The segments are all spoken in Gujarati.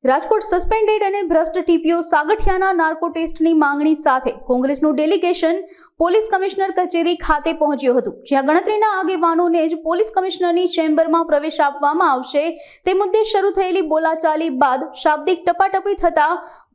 રાજકોટ સસ્પેન્ડેડ અને ભ્રષ્ટ ટીપીઓ સાગઠિયાના નાર્કો ટેસ્ટની માંગણી સાથે કોંગ્રેસનું ડેલિગેશન પોલીસ કમિશનર કચેરી ખાતે પહોંચ્યું હતું, જ્યાં ગણતરીના આગેવાનોને જ પોલીસ કમિશનરની ચેમ્બરમાં પ્રવેશ આપવામાં આવશે તે મુદ્દે શરૂ થયેલી બોલાચાલી બાદ શાબ્દિક ટપાટપી થતા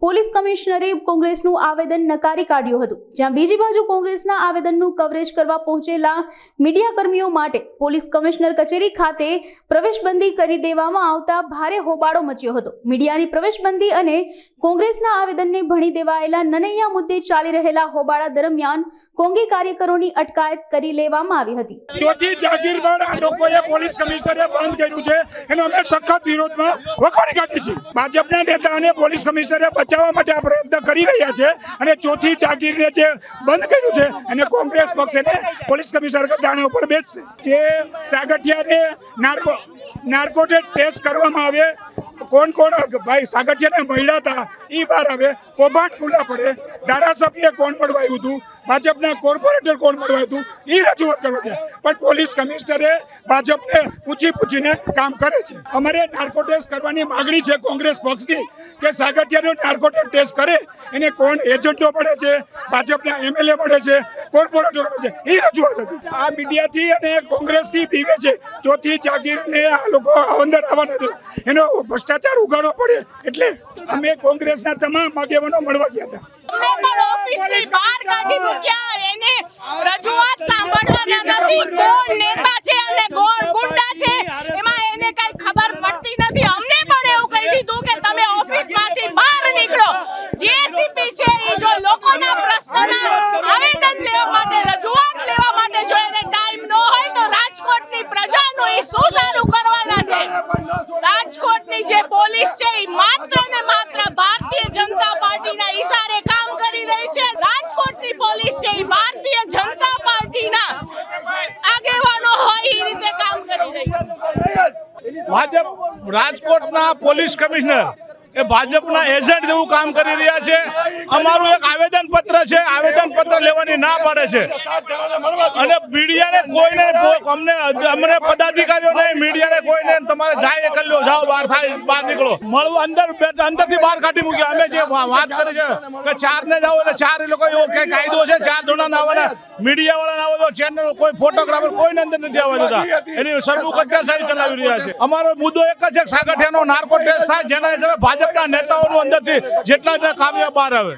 પોલીસ કમિશનરે કોંગ્રેસનું આવેદન નકારી કાઢ્યું હતું, જ્યાં બીજી બાજુ કોંગ્રેસના આવેદનનું કવરેજ કરવા પહોંચેલા મીડિયાકર્મીઓ માટે પોલીસ કમિશનર કચેરી ખાતે પ્રવેશબંધી કરી દેવામાં આવતા ભારે હોબાળો મચ્યો હતો। મીડિયાની પ્રવેશબંધી અને કોંગ્રેસના આવેદનને ભણી દેવાયેલા નનૈયા મુદ્દે ચાલી રહેલા હોબાળા દરમિયાન કોંગી કાર્યકરોની અટકાયત કરી લેવામાં આવી હતી। ચોથી જાગીરબાદ આ લોકોએ પોલીસ કમિશનરે બંધ કર્યું છે, એનો અમે સખત વિરોધમાં વખોડી કાઢીએ છીએ। ભાજપના નેતાઓને પોલીસ કમિશનરે બચાવવા માટે આ પ્રયત્ન કરી રહ્યા છે અને ચોથી જાગીરને જે બંધ કર્યું છે અને કોંગ્રેસ પક્ષ એને પોલીસ કમિશનર દાણા ઉપર બેસશે। જે સાગઠિયાને નાર્કોટિક ટેસ્ટ કરવામાં આવે, કોણ ભાઈ સાગઠિયાને મહિલા હતા એ બહાર આવે, કૌભાંડ ખુલ્લા પડે, ધારાસભ્ય કોણ મળવા આવ્યું હતું, ભાજપના કોર્પોરેટર કોણ મળવા હતું એ રજૂઆત કરવા દે, પણ પોલીસ કમિશનરે ભાજપને પૂછીને કામ કરે છે। અમારે નાર્કો ટેસ્ટ કરવાની માગણી છે કોંગ્રેસ પક્ષની કે સાગઠિયાનો નાર્કોટિક ટેસ્ટ કરે, એને કોણ એજન્ટો મળે છે, ભાજપના એમએલએ મળે છે, કોર્પોરેટર મળે છે, એ રજૂઆત હતી। આ મીડિયાથી અને કોંગ્રેસથી પીવે છે, ચોથી જાગીરને આ લોકો અંદર આવવાના છે, એનો ભ્રષ્ટાચાર ઉગાડવો પડે એટલે અમે કોંગ્રેસના તમામ આગેવાનો મળવા ગયા હતા। ઓફિસની બહાર કાઢી મૂક્યા, એને રજૂઆત સાંભળવાના નથી, કોણ નેતા છે અને કોણ ગુંડા છે એમાં એને કઈ ખબર પડતી નથી। અમને પણ એવું કહી દીધું કે તમે ઓફિસમાંથી બહાર નીકળો, જેસીપી છે એ જો લોકોના પ્રશ્નોના આવેદન લેવા માટે, રજૂઆત લેવા માટે જો એને ટાઈમ ન હોય તો રાજકોટની પ્રજાનું એ શું સારું કરવાના છે। રાજકોટની જે પોલીસ છે એ માત્ર ને માત્ર ભારતીય જનતા પાર્ટીના ઈશારે કામ કરી રહી છે। રાજકોટની પોલીસ છે એ ભારતીય જનતા પાર્ટીના આગેવાનો હોય એ રીતે કામ કરી રહી છે। ભાજપ રાજકોટના પોલીસ કમિશનર એ ભાજપના એજન્ટ જેવું કામ કરી રહ્યા છે। અમારું એક આવેદન પત્ર છે, આવેદન પત્ર લેવાની ના પાડે છે અને મીડિયાને કોઈને અમને પદાધિકારીઓને મીડિયાને કોઈને તમારે જાય કરી લો, જાઓ બહાર નીકળો, મળવું અંદરથી બહાર કાઢી મૂક્યા। અમે જે વાત કરી છે કે 4 ને જાઓ એટલે 4 એ લોકો એવો કે કાયદો છે, 4 જણાના આવવાના, મીડિયા વાળાના આવો તો ચેનલ કોઈ ફોટોગ્રાફર કોઈને અંદર નથી આવવા દેતા, એની સરમુખ અત્યાચારી ચલાવી રહ્યા છે। અમારો મુદ્દો એક જ છે, સાગઠિયાનો નાર્કો ટેસ્ટ થાય, જેના હિસાબે ભાજપના નેતાઓનું અંદરથી જેટલા કામ્યા બહાર આવે।